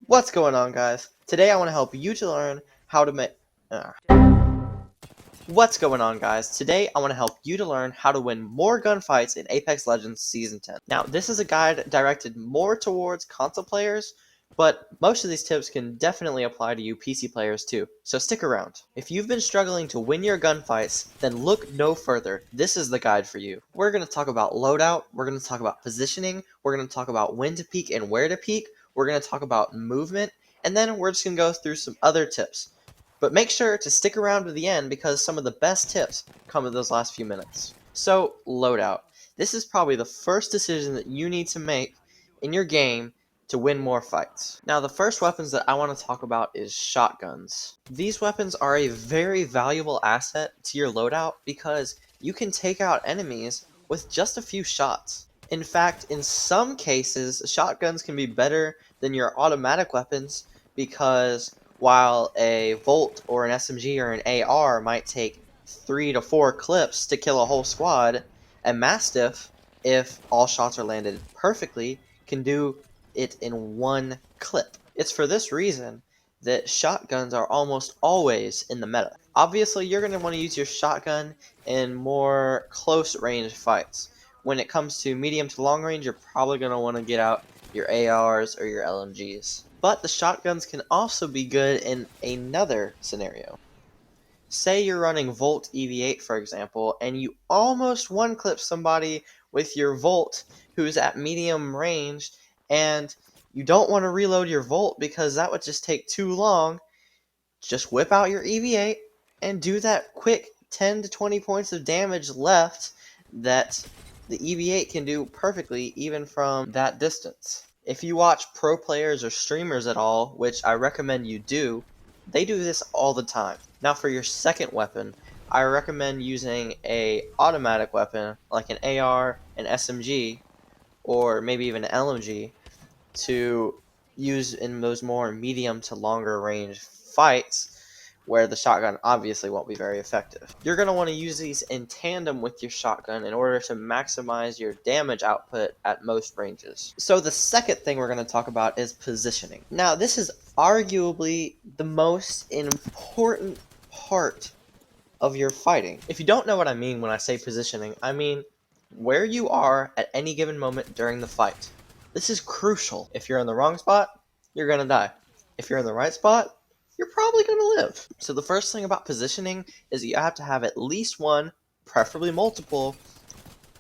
What's going on, guys? Today I want to help you to learn how to make... What's going on, guys? Today I want to help you to learn how to win more gunfights in Apex Legends Season 10. Now, this is a guide directed more towards console players, but most of these tips can definitely apply to you PC players too, so stick around. If you've been struggling to win your gunfights, then look no further. This is the guide for you. We're going to talk about loadout, we're going to talk about positioning, we're going to talk about when to peek and where to peek, we're going to talk about movement, and then we're just going to go through some other tips. But make sure to stick around to the end because some of the best tips come in those last few minutes. So, loadout. This is probably the first decision that you need to make in your game to win more fights. Now, the first weapons that I want to talk about is shotguns. These weapons are a very valuable asset to your loadout because you can take out enemies with just a few shots. In fact, in some cases, shotguns can be better than your automatic weapons because while a Volt or an SMG or an AR might take 3 to 4 clips to kill a whole squad, a Mastiff, if all shots are landed perfectly, can do it in one clip. It's for this reason that shotguns are almost always in the meta. Obviously, you're going to want to use your shotgun in more close range fights. When it comes to medium to long range, you're probably going to want to get out your ARs or your LMGs. But the shotguns can also be good in another scenario. Say you're running Volt EV8, for example, and you almost one-clip somebody with your Volt who's at medium range, and you don't want to reload your Volt because that would just take too long. Just whip out your EV8 and do that quick 10 to 20 points of damage left that the EV8 can do perfectly even from that distance. If you watch pro players or streamers at all, which I recommend you do, they do this all the time. Now for your second weapon, I recommend using a automatic weapon like an AR, an SMG, or maybe even an LMG to use in those more medium to longer range fights where the shotgun obviously won't be very effective. You're going to want to use these in tandem with your shotgun in order to maximize your damage output at most ranges. So the second thing we're going to talk about is positioning. Now this is arguably the most important part of your fighting. If you don't know what I mean when I say positioning, I mean where you are at any given moment during the fight. This is crucial. If you're in the wrong spot, you're going to die. If you're in the right spot, you're probably going to live. So the first thing about positioning is that you have to have at least one, preferably multiple,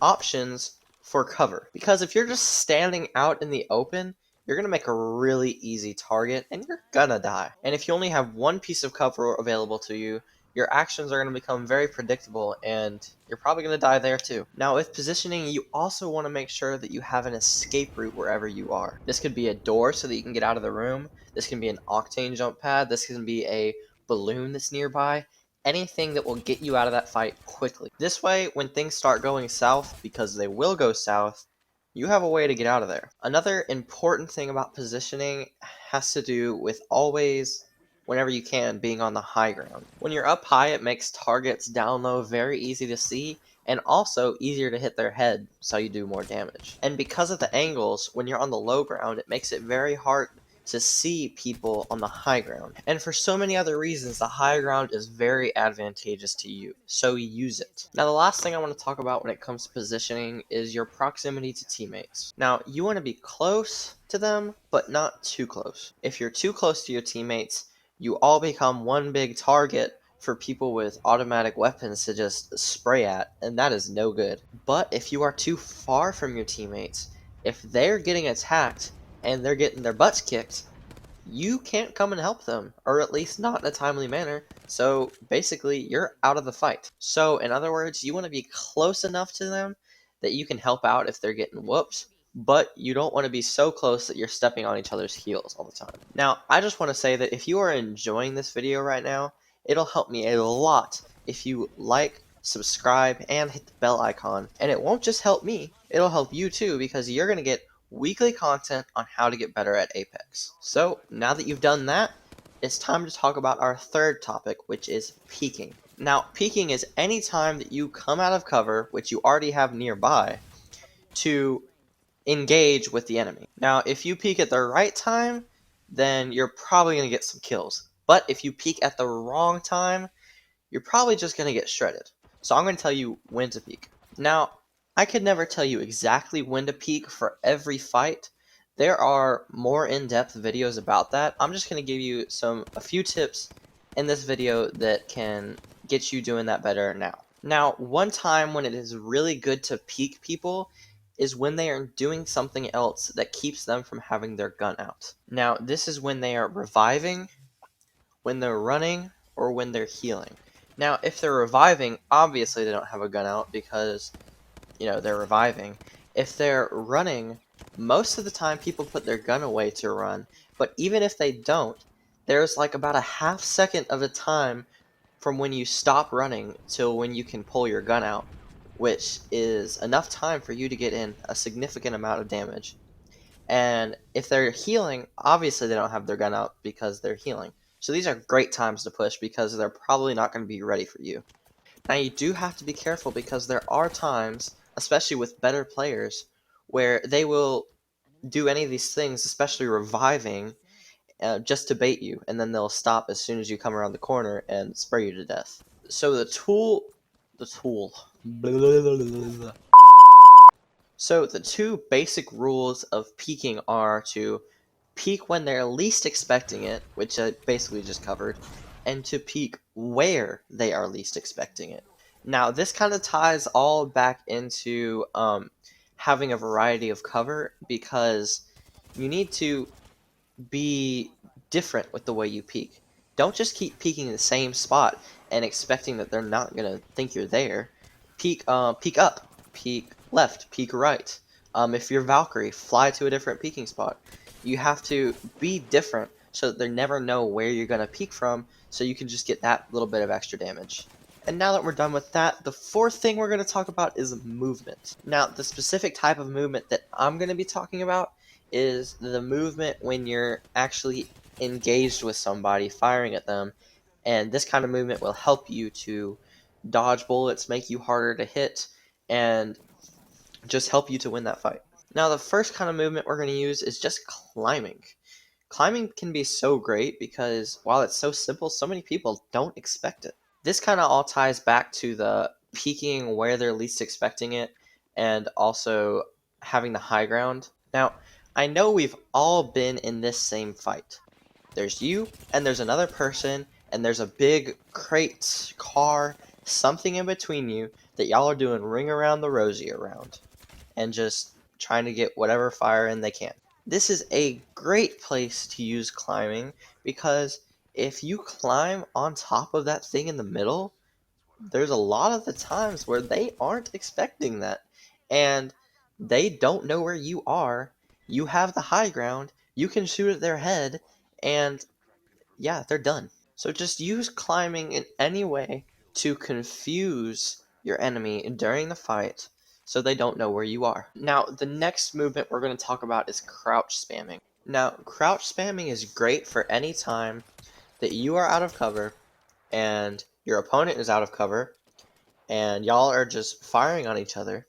options for cover. Because if you're just standing out in the open, you're going to make a really easy target and you're going to die. And if you only have one piece of cover available to you, your actions are going to become very predictable and you're probably going to die there too. Now with positioning, you also want to make sure that you have an escape route wherever you are. This could be a door so that you can get out of the room. This can be an octane jump pad. This can be a balloon that's nearby. Anything that will get you out of that fight quickly. This way, when things start going south, because they will go south, you have a way to get out of there. Another important thing about positioning has to do with always, whenever you can, being on the high ground. When you're up high, it makes targets down low very easy to see, and also easier to hit their head, so you do more damage. And because of the angles, when you're on the low ground, it makes it very hard to see people on the high ground. And for so many other reasons, the high ground is very advantageous to you, so use it. Now the last thing I want to talk about when it comes to positioning is your proximity to teammates. Now you want to be close to them, but not too close. If you're too close to your teammates, you all become one big target for people with automatic weapons to just spray at, and that is no good. But if you are too far from your teammates, if they're getting attacked and they're getting their butts kicked, you can't come and help them, or at least not in a timely manner, so basically you're out of the fight. So in other words, you want to be close enough to them that you can help out if they're getting whooped, but you don't want to be so close that you're stepping on each other's heels all the time. Now, I just want to say that if you are enjoying this video right now, it'll help me a lot if you like, subscribe, and hit the bell icon. And it won't just help me, it'll help you too, because you're going to get weekly content on how to get better at Apex. So, now that you've done that, it's time to talk about our third topic, which is peeking. Now, peeking is any time that you come out of cover, which you already have nearby, to engage with the enemy. Now, if you peek at the right time, then you're probably going to get some kills. But if you peek at the wrong time, you're probably just going to get shredded. So I'm going to tell you when to peek. Now, I could never tell you exactly when to peek for every fight. There are more in-depth videos about that. I'm just going to give you a few tips in this video that can get you doing that better now. Now, one time when it is really good to peek people is when they are doing something else that keeps them from having their gun out. Now, this is when they are reviving, when they're running, or when they're healing. Now, if they're reviving, obviously they don't have a gun out because, they're reviving. If they're running, most of the time people put their gun away to run, but even if they don't, there's like about a half second of a time from when you stop running till when you can pull your gun out, which is enough time for you to get in a significant amount of damage. And if they're healing, obviously they don't have their gun out because they're healing. So these are great times to push because they're probably not going to be ready for you. Now you do have to be careful because there are times, especially with better players, where they will do any of these things, especially reviving, just to bait you, and then they'll stop as soon as you come around the corner and spray you to death. So the tool. So the two basic rules of peeking are to peek when they're least expecting it, which I basically just covered, and to peek where they are least expecting it. Now, this kind of ties all back into having a variety of cover because you need to be different with the way you peek. Don't just keep peeking the same spot and expecting that they're not gonna think you're there. Peek up, peek left, peek right. If you're Valkyrie, fly to a different peeking spot. You have to be different so that they never know where you're gonna peek from, so you can just get that little bit of extra damage. And now that we're done with that, the fourth thing we're going to talk about is movement. Now, the specific type of movement that I'm going to be talking about is the movement when you're actually engaged with somebody, firing at them, and this kind of movement will help you to dodge bullets, make you harder to hit, and just help you to win that fight. Now, the first kind of movement we're going to use is just climbing. Climbing can be so great because while it's so simple, so many people don't expect it. This kind of all ties back to the peeking where they're least expecting it and also having the high ground. Now, I know we've all been in this same fight. There's you, and there's another person, and there's a big crate, car, something in between you that y'all are doing ring around the rosy around and just trying to get whatever fire in they can. This is a great place to use climbing because if you climb on top of that thing in the middle, there's a lot of the times where they aren't expecting that and they don't know where you are. You have the high ground, you can shoot at their head, and yeah, they're done. So just use climbing in any way to confuse your enemy during the fight so they don't know where you are. Now, the next movement we're going to talk about is crouch spamming. Now, crouch spamming is great for any time that you are out of cover and your opponent is out of cover and y'all are just firing on each other.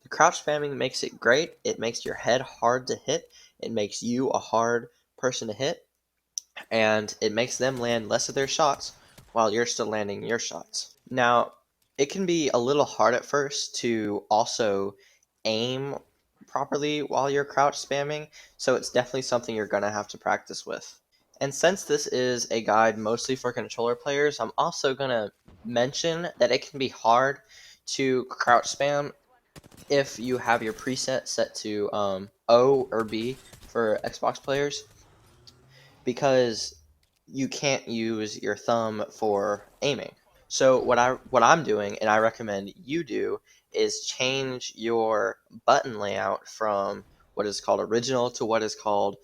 The crouch spamming makes it great. It makes your head hard to hit. It makes you a hard person to hit. And it makes them land less of their shots while you're still landing your shots. Now, it can be a little hard at first to also aim properly while you're crouch spamming, so it's definitely something you're going to have to practice with. And since this is a guide mostly for controller players, I'm also going to mention that it can be hard to crouch spam if you have your preset set to O or B for Xbox players, because you can't use your thumb for aiming. So what I'm doing, and I recommend you do, is change your button layout from what is called original to what is called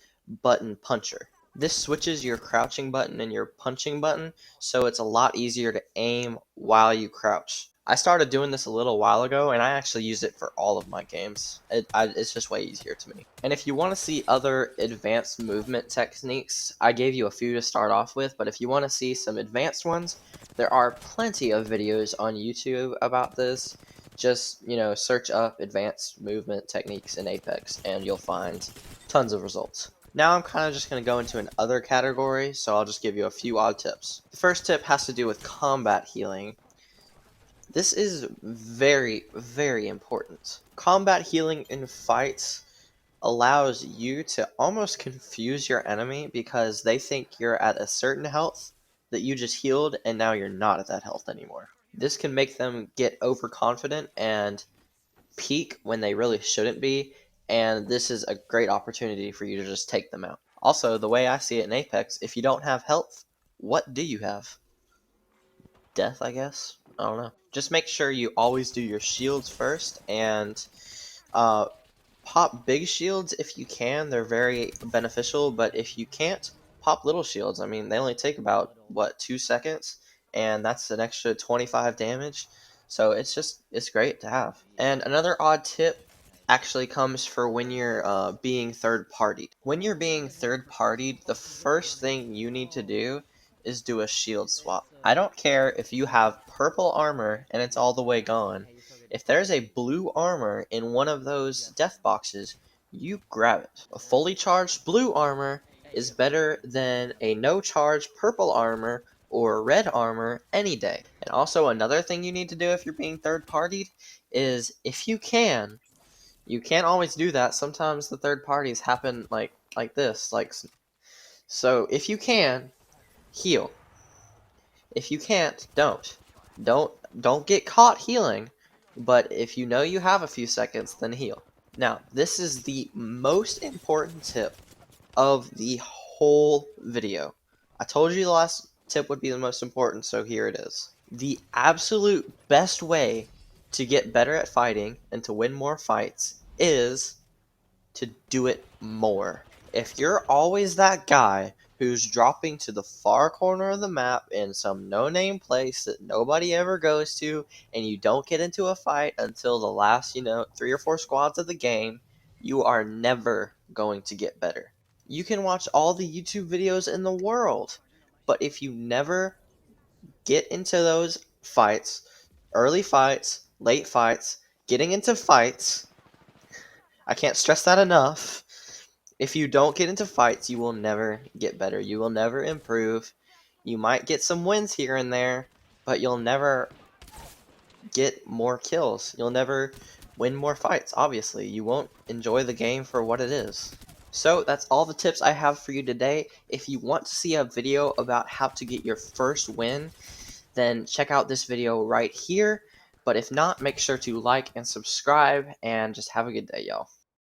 button puncher. This switches your crouching button and your punching button, so it's a lot easier to aim while you crouch. I started doing this a little while ago, and I actually use it for all of my games. It's just way easier to me. And if you want to see other advanced movement techniques, I gave you a few to start off with, but if you want to see some advanced ones, there are plenty of videos on YouTube about this. Just, search up advanced movement techniques in Apex, and you'll find tons of results. Now I'm kind of just going to go into an other category, so I'll just give you a few odd tips. The first tip has to do with combat healing. This is very, very important. Combat healing in fights allows you to almost confuse your enemy because they think you're at a certain health that you just healed and now you're not at that health anymore. This can make them get overconfident and peak when they really shouldn't be, and this is a great opportunity for you to just take them out. Also, the way I see it in Apex, if you don't have health, what do you have? Death, I guess? I don't know. Just make sure you always do your shields first, and uh, pop big shields if you can. They're very beneficial, but if you can't, pop little shields. I mean, they only take about, what, 2 seconds? And that's an extra 25 damage. So it's great to have. And another odd tip actually comes for when you're being third-partied. When you're being third-partied, the first thing you need to do is do a shield swap. I don't care if you have purple armor and it's all the way gone. If there's a blue armor in one of those death boxes, you grab it. A fully charged blue armor is better than a no charge purple armor or red armor any day. And also another thing you need to do if you're being third partied is if you can't always do that. Sometimes the third parties happen like this, so if you can, heal. If you can't, don't. Don't get caught healing, but if you know you have a few seconds, then heal. Now, this is the most important tip of the whole video. I told you the last tip would be the most important, so here it is. The absolute best way to get better at fighting and to win more fights is to do it more. If you're always that guy who's dropping to the far corner of the map in some no-name place that nobody ever goes to, and you don't get into a fight until the last, 3 or 4 squads of the game, you are never going to get better. You can watch all the YouTube videos in the world, but if you never get into those fights, early fights, late fights, getting into fights, I can't stress that enough. If you don't get into fights, you will never get better. You will never improve. You might get some wins here and there, but you'll never get more kills. You'll never win more fights, obviously. You won't enjoy the game for what it is. So that's all the tips I have for you today. If you want to see a video about how to get your first win, then check out this video right here. But if not, make sure to like and subscribe, and just have a good day, y'all.